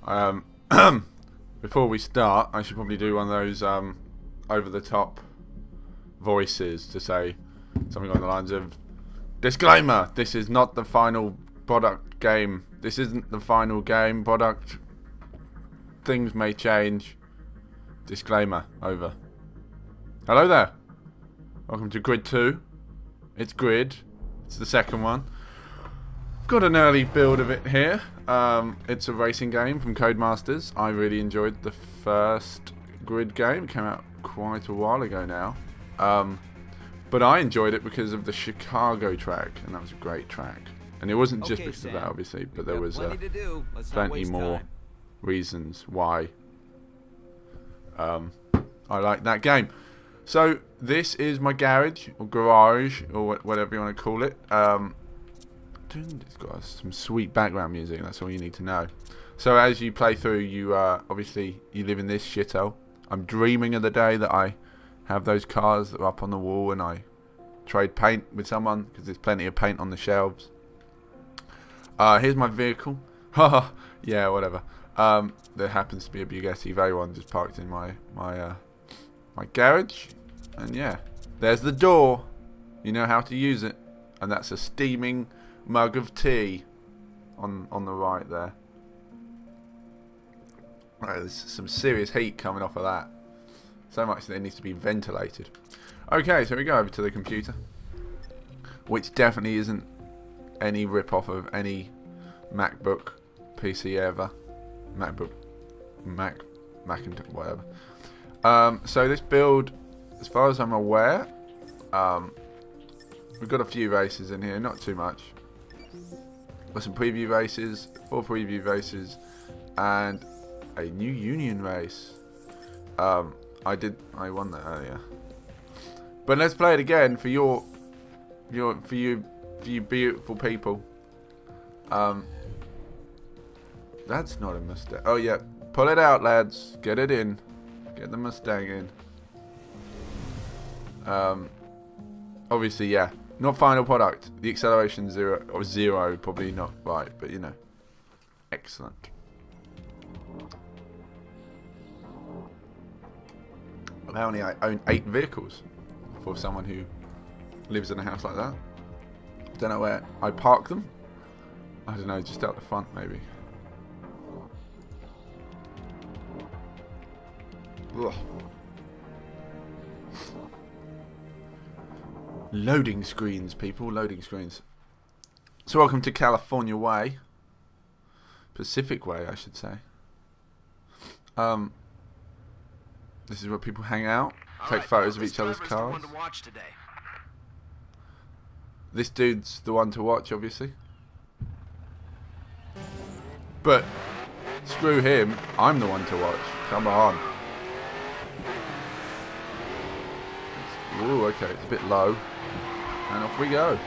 Um, before we start, I should probably do one of those over-the-top voices to say something on the lines of, disclaimer, this is not the final product game. This isn't the final game product. Things may change. Disclaimer, over. Hello there. Welcome to Grid 2. It's Grid. It's the second one. Got an early build of it here. It's a racing game from Codemasters. I really enjoyed the first Grid game. It came out quite a while ago now. But I enjoyed it because of the Chicago track, and that was a great track. And it wasn't just because of that, obviously, but there was plenty more reasons why I like that game. So this is my garage or whatever you want to call it. It's got some sweet background music. That's all you need to know. So as you play through, you obviously you live in this shithole. I'm dreaming of the day that I have those cars that are up on the wall and I trade paint with someone, because there's plenty of paint on the shelves. Here's my vehicle. Haha, yeah, whatever. There happens to be a Bugatti Veyron just parked in my garage, and yeah, there's the door. You know how to use it, and that's a steaming mug of tea on the right there. Right, there's some serious heat coming off of that. So much that it needs to be ventilated. Okay, so we go over to the computer, which definitely isn't any rip-off of any MacBook PC ever. Macintosh, whatever. So this build, as far as I'm aware, we've got a few races in here, not too much. Got some preview races, 4 preview races, and a new Union race. I won that earlier. But let's play it again for you beautiful people. That's not a Mustang. Oh yeah, pull it out, lads. Get it in. Get the Mustang in. Obviously, yeah, not final product. The acceleration zero, probably not right, but you know, excellent. Apparently, I own 8 vehicles for someone who lives in a house like that. Don't know where I park them. I don't know, just out the front maybe. Ugh. Loading screens, people, loading screens. So welcome to California Way. Pacific Way, I should say. This is where people hang out, take photos of each other's cars. This dude's the one to watch, obviously. But screw him, I'm the one to watch. Come on. Ooh, okay, it's a bit low. And off we go.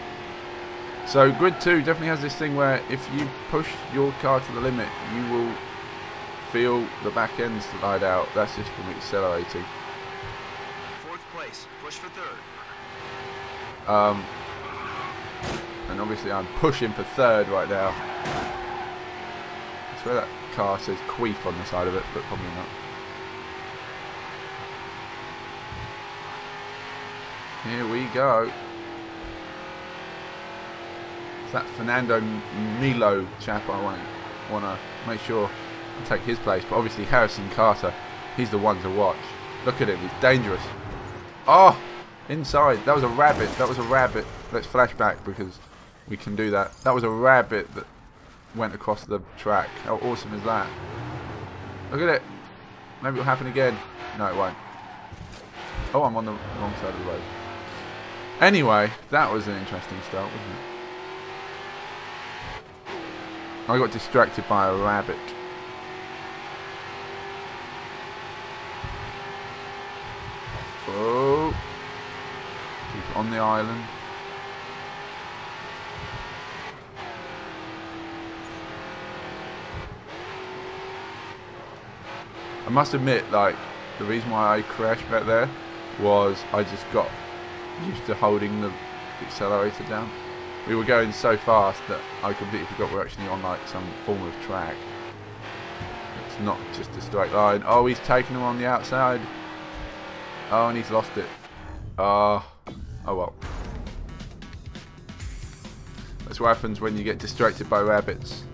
So Grid 2 definitely has this thing where if you push your car to the limit, you will feel the back end slide out. That's just from accelerating. 4th place, push for 3rd. And obviously I'm pushing for 3rd right now. I swear that car says queef on the side of it, but probably not. Here we go. It's that Fernando Milo chap I want to make sure I take his place. But obviously Harrison Carter, he's the one to watch. Look at him, he's dangerous. Oh, inside. That was a rabbit. That was a rabbit. Let's flash back because we can do that. That was a rabbit that went across the track. How awesome is that? Look at it. Maybe it'll happen again. No, it won't. Oh, I'm on the wrong side of the road. Anyway, that was an interesting start, wasn't it? I got distracted by a rabbit. Oh. Keep it on the island. I must admit, like, the reason why I crashed back there was I just got used to holding the accelerator down. We were going so fast that I completely forgot we're actually on like some form of track. It's not just a straight line. Oh, he's taken him on the outside. Oh, and he's lost it. Oh well. That's what happens when you get distracted by rabbits.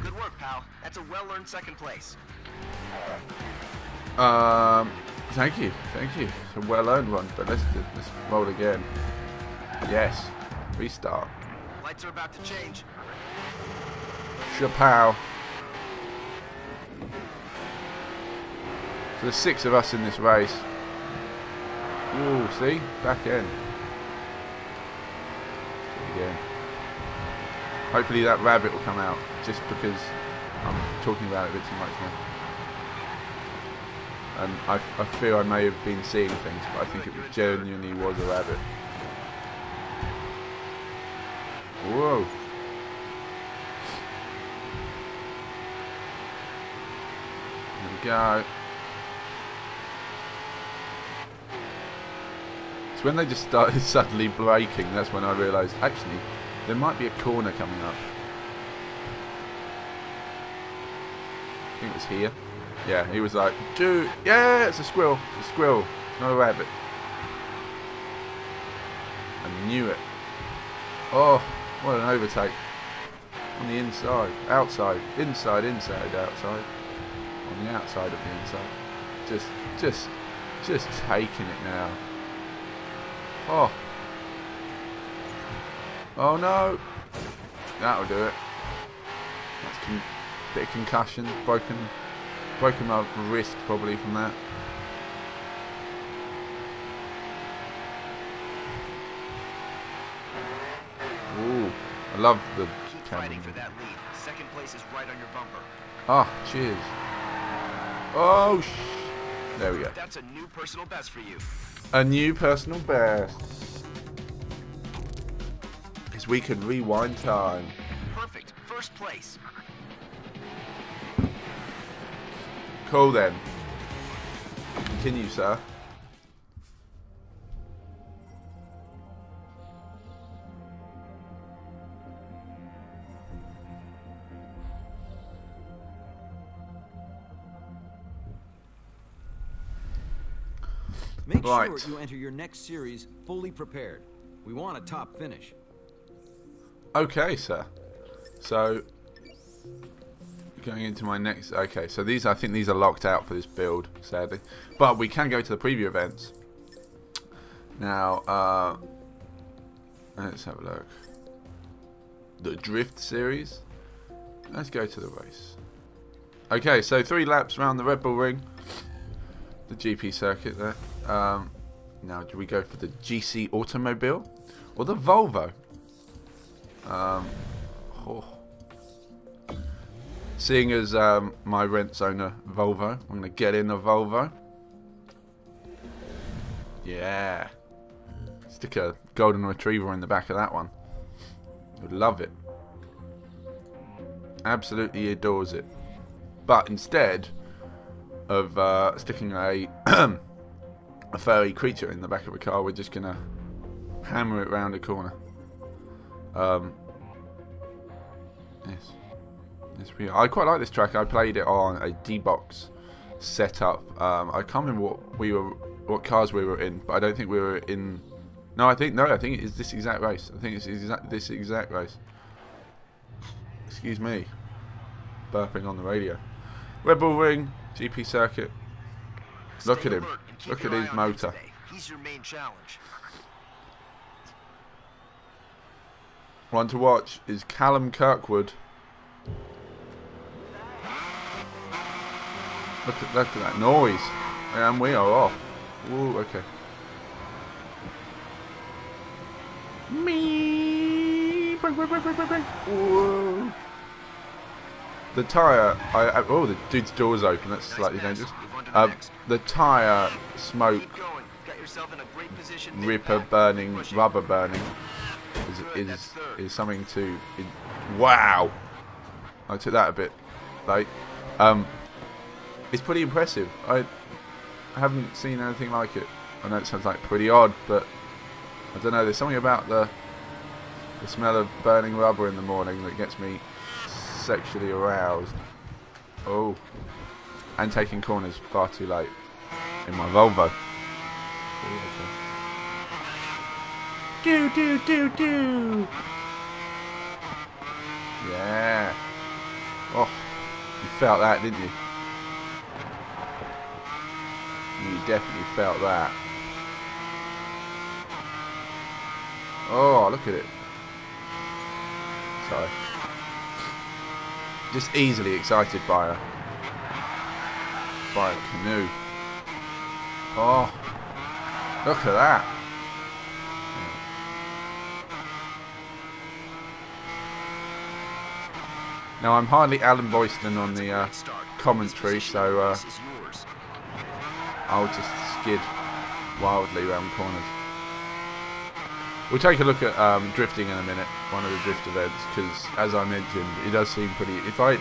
Good work, pal. That's a well-earned second place. Thank you. It's a well-earned one, but let's roll again. Yes. Restart. Lights are about to change. Chapow. So there's 6 of us in this race. Ooh, see? Back end. Again. Hopefully that rabbit will come out, just because I'm talking about it a bit too much now. And I feel I may have been seeing things, but I think it genuinely was a rabbit. Whoa. There we go. So when they just started suddenly braking, that's when I realised, actually, there might be a corner coming up. I think it was here. Yeah, he was like, dude, yeah, it's a squirrel. It's a squirrel, not a rabbit. I knew it. Oh, what an overtake. On the inside, outside, inside, outside. On the outside of the inside. Just taking it now. Oh. Oh no. That'll do it. That's a bit of concussion. Broken my wrist probably from that. Ooh. I love the Keep camera. fighting for that lead. Second place is right on your bumper. Ah, cheers. Oh, there we go. That's a new personal best for you. A new personal best. Because we can rewind time. Perfect. First place. Cool then. Continue, sir. Make Right. sure you enter your next series fully prepared. We want a top finish. Okay, sir. So, going into my next... Okay, so these, I think these are locked out for this build, sadly. But we can go to the preview events. Now, let's have a look. The Drift Series. Let's go to the race. Okay, so 3 laps around the Red Bull Ring. The GP circuit there. Now, do we go for the GC Automobile or the Volvo? Seeing as my rent's own a Volvo, I'm going to get in a Volvo. Yeah. Stick a golden retriever in the back of that one. Would love it. Absolutely adores it. But instead of sticking a a furry creature in the back of a car, we're just gonna hammer it round a corner. Yes, we are. I quite like this track. I played it on a D-Box setup. I can't remember what cars we were in, but I don't think we were in. No, I think it is this exact race. I think it's this exact race. Excuse me, burping on the radio. Red Bull Ring, GP circuit. Look at him. Look at his motor. He's your main challenge. One to watch is Callum Kirkwood. Look at that noise. And we are off. Ooh, okay. Me. Whoa. The tyre, oh, the dude's door's open. That's slightly dangerous. The tyre smoke, rubber burning, is something to. Wow, I took that a bit late. It's pretty impressive. I haven't seen anything like it. I know it sounds like pretty odd, but I don't know. There's something about the smell of burning rubber in the morning that gets me sexually aroused. Oh. And taking corners far too late in my Volvo. Do. Yeah. Oh, you felt that, didn't you? You definitely felt that. Oh, look at it. Sorry. Just easily excited by a canoe. Oh, look at that. Now I'm hardly Alan Boyston on the commentary, so I'll just skid wildly around corners. We'll take a look at drifting in a minute, one of the drift events, because as I mentioned, it does seem pretty. If I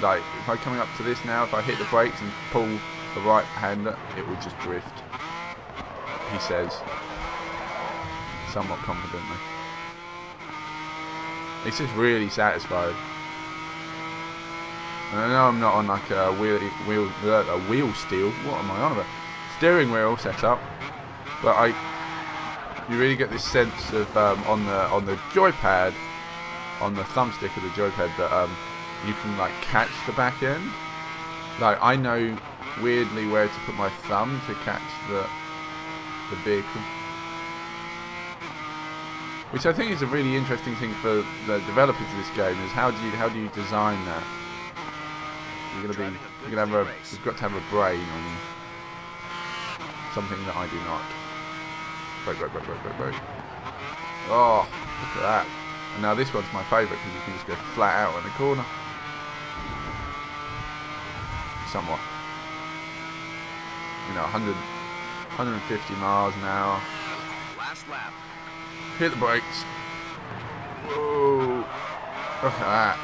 coming up to this now, if I hit the brakes and pull the right hander, it will just drift. He says, somewhat confidently. He's just really satisfied. And I know I'm not on like a wheel steel. What am I on about? Steering wheel setup, but you really get this sense of on the joypad, on the thumbstick of the joypad, that you can like catch the back end. Like I know weirdly where to put my thumb to catch the vehicle, which I think is a really interesting thing for the developers of this game. Is how do you design that? You've got to have a brain on you. Something that I do not. Brake. Oh, look at that. And now this one's my favourite because you can just go flat out in the corner. Somewhat. You know, 150 miles an hour. Last lap. Hit the brakes. Whoa. Look at that.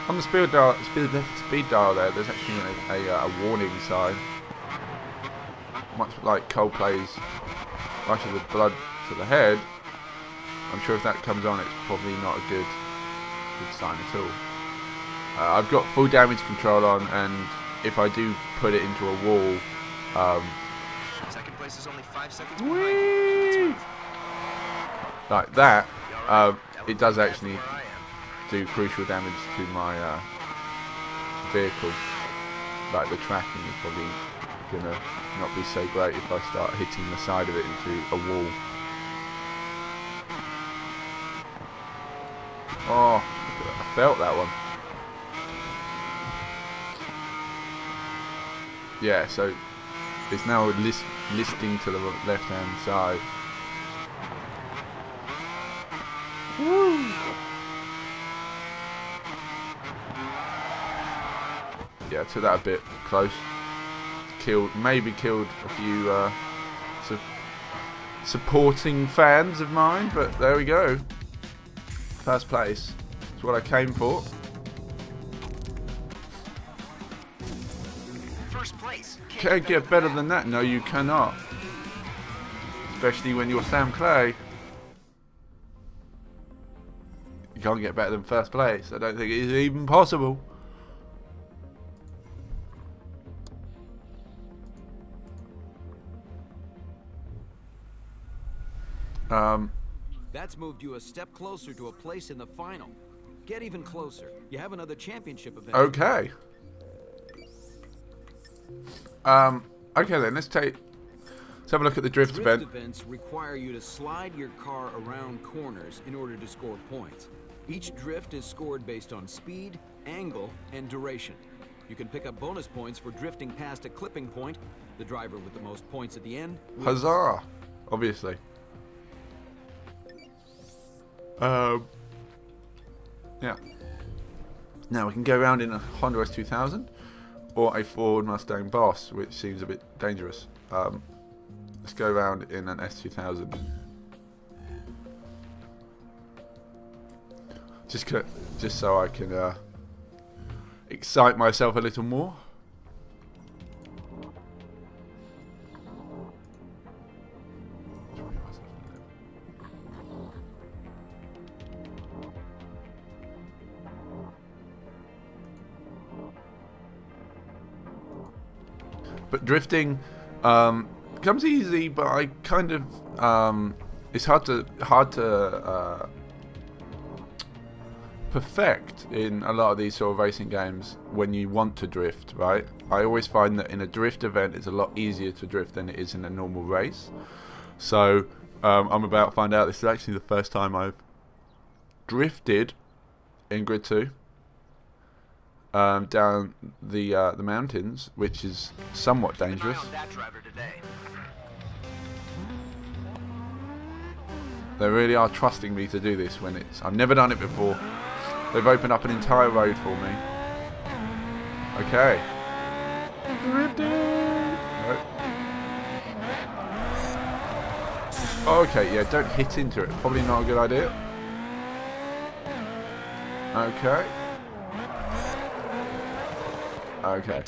On the speed dial there, there's actually a warning sign. Much like Coldplay's Rush of the Blood to the Head. I'm sure if that comes on, it's probably not a good sign at all. I've got full damage control on, and if I do put it into a wall, Second place is only 5 seconds whee! Like that, it does actually do crucial damage to my vehicle. Like the tracking is probably gonna not be so great if I start hitting the side of it into a wall. Oh, I felt that one. Yeah, so it's now listing to the left hand side. Woo! Yeah, took that a bit close. Maybe killed a few supporting fans of mine, but there we go. First place. That's what I came for. First place. Can't get better than that. No, you cannot. Especially when you're Sam Clay. You can't get better than first place. I don't think it is even possible. That's moved you a step closer to a place in the final. Get even closer. You have another championship event. Okay. Okay then, let's have a look at the drift event. Events require you to slide your car around corners in order to score points. Each drift is scored based on speed, angle, and duration. You can pick up bonus points for drifting past a clipping point. The driver with the most points at the end wins. Huzzah! Obviously. Yeah. Now we can go around in a Honda S2000 or a Ford Mustang Boss, which seems a bit dangerous. Let's go around in an S2000. Just so I can excite myself a little more. But drifting becomes easy, but I kind of it's hard to perfect in a lot of these sort of racing games when you want to drift, right? I always find that in a drift event it's a lot easier to drift than it is in a normal race. So I'm about to find out this is actually the first time I've drifted in Grid 2 down the mountains, which is somewhat dangerous. They really are trusting me to do this when I've never done it before. They've opened up an entire road for me. Okay. Drifting! Nope. Okay, yeah, don't hit into it. Probably not a good idea. Okay. Okay.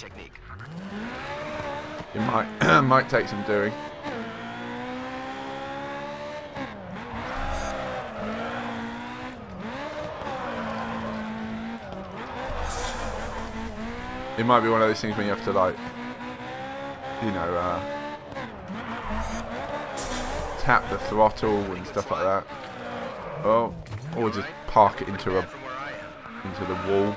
It might take some doing. It might be one of those things when you have to, like, you know, tap the throttle and stuff like that. Oh, or just park it into the wall.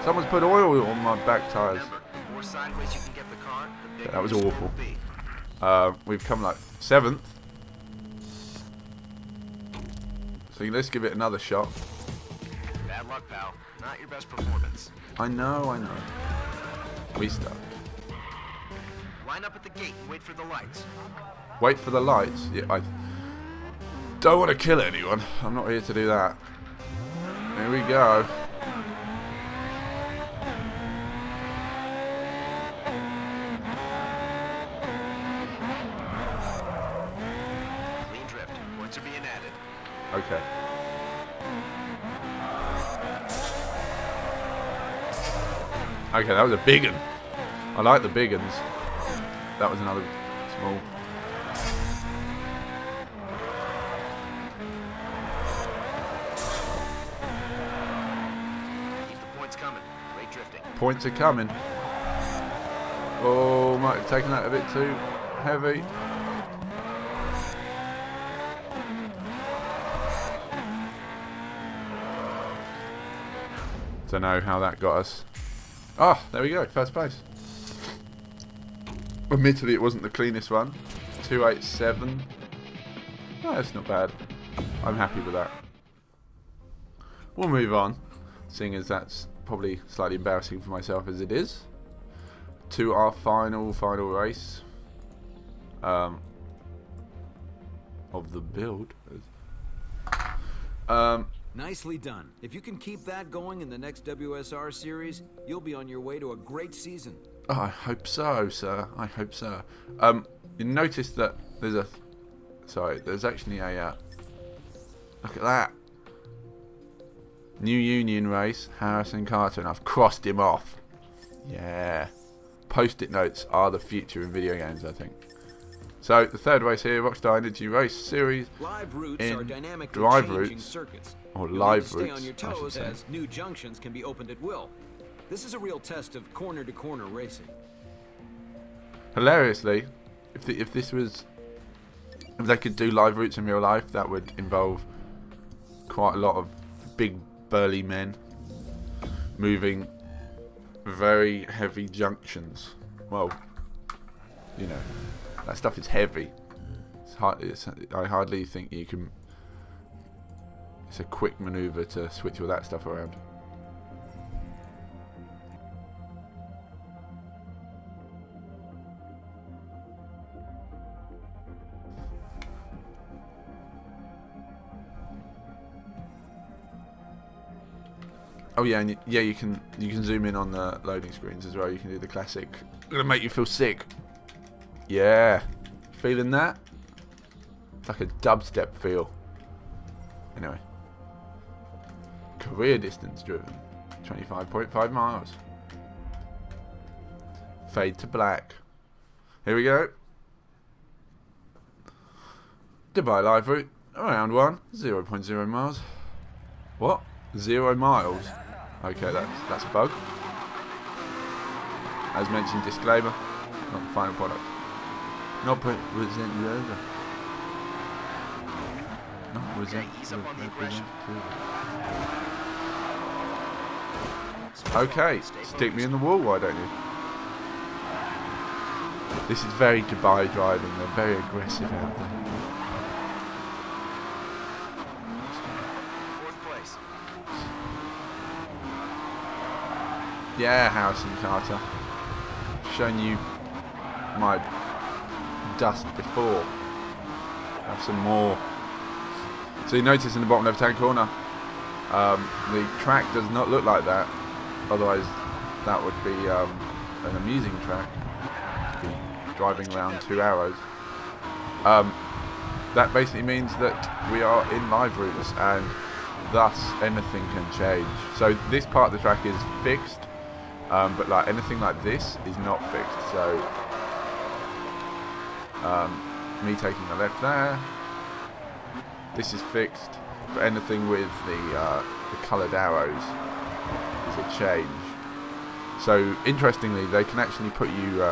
Someone's put oil on my back tyres. Yeah, that was awful. We've come like 7th. So let's give it another shot. Bad luck, pal. Not your best performance. I know. We start. Line up at the gate and wait for the lights. Wait for the lights? Yeah, I don't want to kill anyone. I'm not here to do that. Here we go. Clean drift. Points are being added. Okay. Okay, that was a big one. I like the big ones. That was another small. Keep the points coming. Great drifting. Points are coming. Oh, might have taken that a bit too heavy. Don't know how that got us. Oh, there we go, first place. Admittedly, it wasn't the cleanest one. 287. No, that's not bad. I'm happy with that. We'll move on, seeing as that's probably slightly embarrassing for myself as it is, to our final race of the build. Nicely done. If you can keep that going in the next WSR series, you'll be on your way to a great season. Oh, I hope so, sir. I hope so. You notice that there's a... Sorry, there's actually a... look at that. New Union race, Harrison Carter, and I've crossed him off. Yeah. Post-it notes are the future in video games, I think. So, the third race here, Rockstar Energy Race Series. Live routes are dynamically drive changing routes. circuits. Or You'll live need to stay routes, on your I should toes say. as new junctions can be opened at will. This is a real test of corner-to-corner racing. Hilariously, if they could do live routes in real life, that would involve quite a lot of big burly men moving very heavy junctions. Well, you know, that stuff is heavy. I hardly think you can. It's a quick maneuver to switch all that stuff around. Oh yeah, and you can zoom in on the loading screens as well. You can do the classic. Gonna make you feel sick. Yeah, feeling that? It's like a dubstep feel. Anyway, career distance driven, 25.5 miles. Fade to black. Here we go. Dubai live route, around 0.0 miles. What? 0 miles? Okay, that's a bug. As mentioned, disclaimer, not the final product. Not present over. Not present. Okay, stick me in the wall, why don't you? This is very Dubai driving, they're very aggressive out there. Yeah, Harrison Carter. I've shown you my dust before. Have some more. So you notice in the bottom left-hand corner, the track does not look like that. Otherwise, that would be an amusing track to be driving around 2 hours. That basically means that we are in live routes, and thus anything can change. So this part of the track is fixed. But like anything like this is not fixed, so me taking the left there, this is fixed, but anything with the coloured arrows is a change. So interestingly, they can actually put you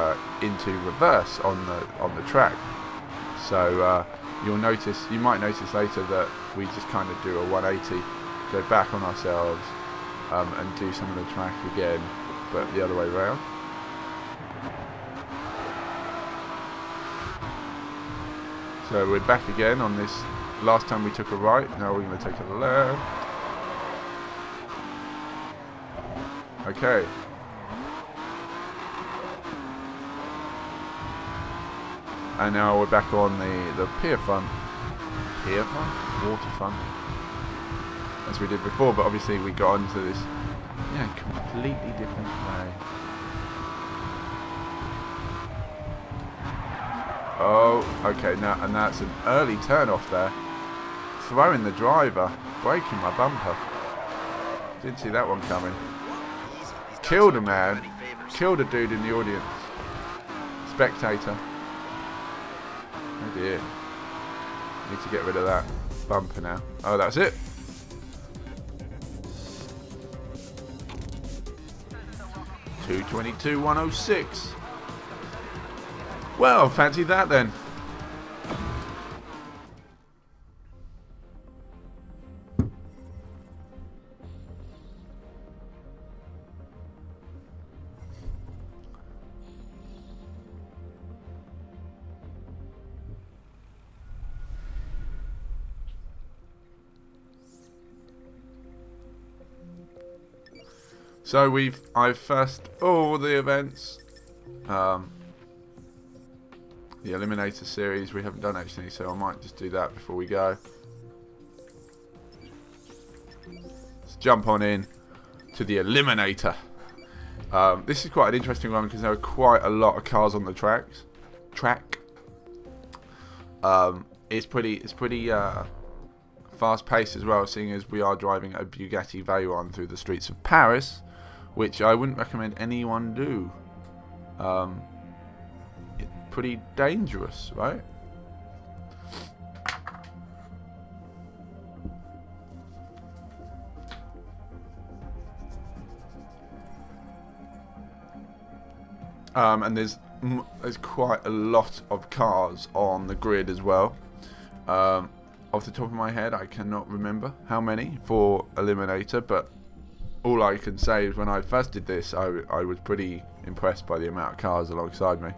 into reverse on the track. So you might notice later that we just kind of do a 180, go back on ourselves, and do some of the track again, but the other way around. So we're back again on this. Last time we took a right, now we're going to take a left. Okay. And now we're back on the pier front. Pier front? Waterfront. As we did before, but obviously we got onto this, yeah, completely different way. Oh, okay, now, and that's an early turn off there. Throwing the driver, breaking my bumper. Didn't see that one coming. Killed a man. Killed a dude in the audience. Spectator. Oh dear. Need to get rid of that bumper now. Oh, that's it. .222.106. Well, fancy that then. So I've first all the events, the Eliminator series we haven't done actually, so I might just do that before we go. Let's jump on in to the Eliminator. This is quite an interesting one because there are quite a lot of cars on the track. It's pretty fast paced as well, seeing as we are driving a Bugatti Veyron through the streets of Paris, which I wouldn't recommend anyone do. It's pretty dangerous, right? And there's quite a lot of cars on the grid as well. Off the top of my head, I cannot remember how many for Eliminator, but all I can say is when I first did this, I was pretty impressed by the amount of cars alongside me.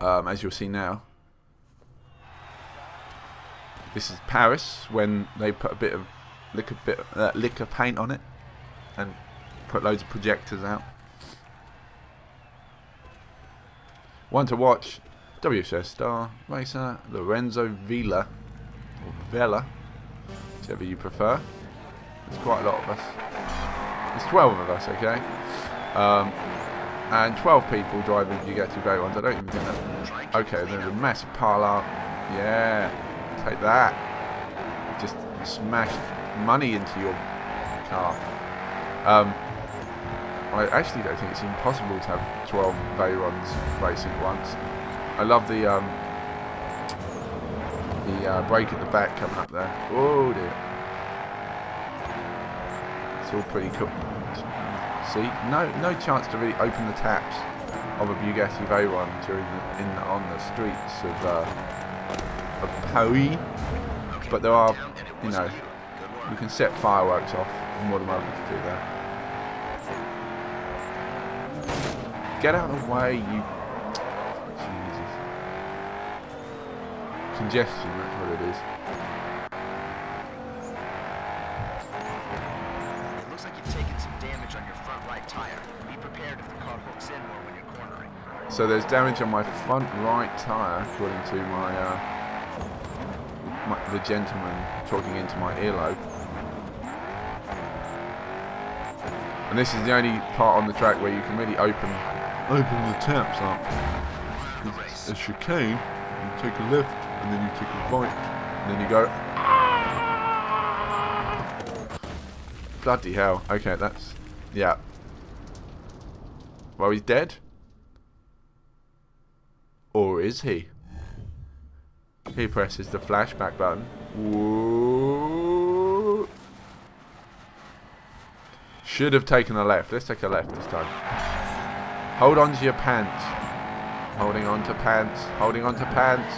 As you'll see now, this is Paris when they put a bit of liquor paint on it and put loads of projectors out. One to watch: WSS Star Racer, Lorenzo Villa, or Vela, whichever you prefer. There's quite a lot of us. There's 12 of us, okay? And 12 people driving Bugatti Veyrons. I don't even think that. Okay, there's a massive pile up. Yeah, take that. Just smashed money into your car. I actually don't think it's even possible to have 12 Veyrons racing at once. I love the brake at the back coming up there. Oh dear. It's all pretty cool. See, no chance to really open the taps of a Bugatti Veyron during on the streets of Paris. But there are, you know, you can set fireworks off. I'm more than welcome to do that. Get out of the way, you. Jesus. Congestion, that's what it is. It looks like you've taken some damage on your front right tire. Be prepared if the car hooks in more when you're cornering. So there's damage on my front right tyre, according to the gentleman talking into my earlobe. And this is the only part on the track where you can really open the taps up. It's a chicane, you take a left, and then you take a right, and then you go. Bloody hell. Okay, that's. Yeah. Well, he's dead. Or is he? He presses the flashback button. Whoa. Should have taken a left. Let's take a left this time. Hold on to your pants. Holding on to pants. Holding on to pants.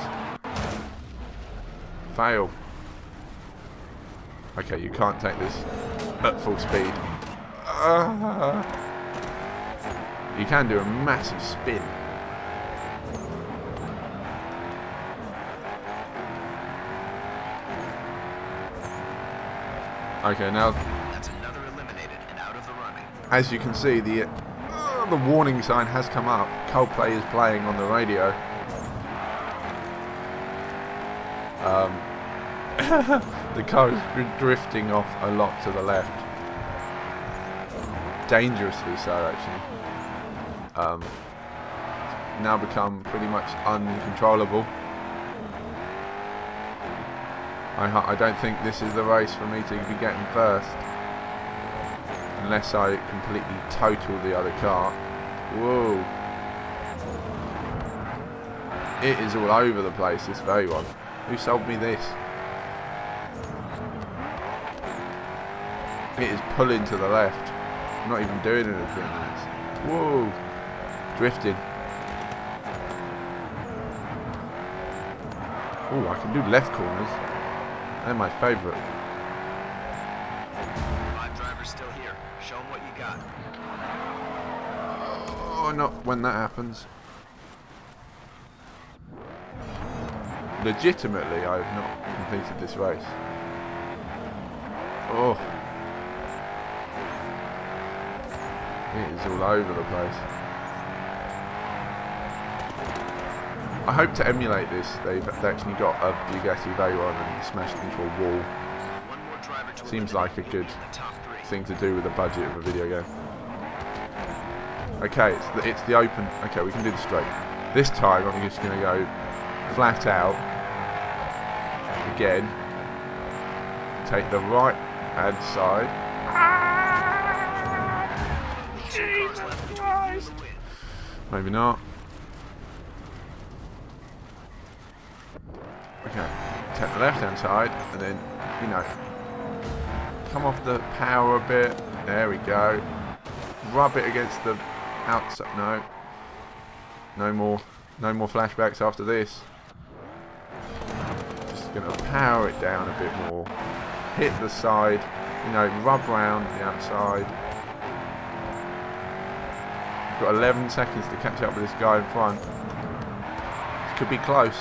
Fail. Okay, you can't take this at full speed. You can do a massive spin. Okay, now That's another eliminated and out of the running. as you can see, the warning sign has come up. Coldplay is playing on the radio. The car is drifting off a lot to the left. Dangerously so, actually. Now become pretty much uncontrollable. I don't think this is the race for me to be getting first. Unless I completely total the other car. Whoa. It is all over the place, this very one. Who sold me this? It is pulling to the left. I'm not even doing anything. Whoa. Drifting. Oh, I can do left corners. They're my favourite. 5 drivers still here. Show them what you got. Oh, not when that happens. Legitimately, I have not completed this race. Oh. It is all over the place. I hope to emulate this. They've actually got a Bugatti Veyron and smashed into a wall. One more driver to Seems like a good thing to do with the budget of a video game. Okay, it's the open. Okay, we can do the straight. This time I'm just going to go flat out. Again. Take the right hand side. Jesus Christ. Maybe not. Okay, take the left hand side and then, you know, come off the power a bit. There we go. Rub it against the outside. No more flashbacks after this. Just gonna power it down a bit more. Hit the side, you know, rub round the outside. I've got 11 seconds to catch up with this guy in front. This could be close.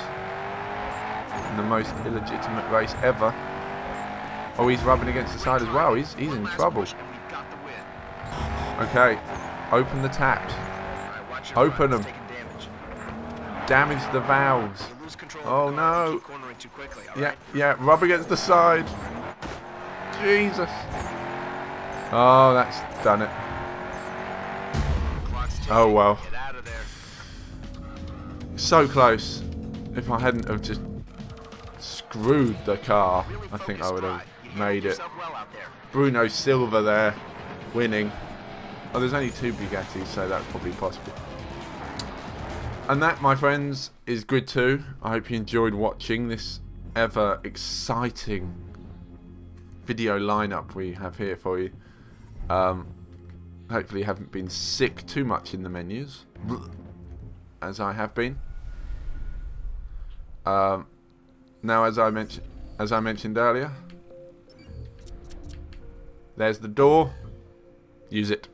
In the most illegitimate race ever. Oh, he's rubbing against the side as well. He's in trouble. Okay, open the taps. Open them. Damage the valves. Oh no. Yeah, rub against the side. Jesus. Oh, that's done it. Oh well. So close. If I hadn't have just screwed the car, I think I would have made it. Bruno Silva there, winning. Oh, there's only 2 Bugattis, so that's probably possible. And that, my friends, is Grid 2. I hope you enjoyed watching this ever exciting video lineup we have here for you. Hopefully you haven't been sick too much in the menus, as I have been. Now, as I mentioned earlier, there's the door. Use it.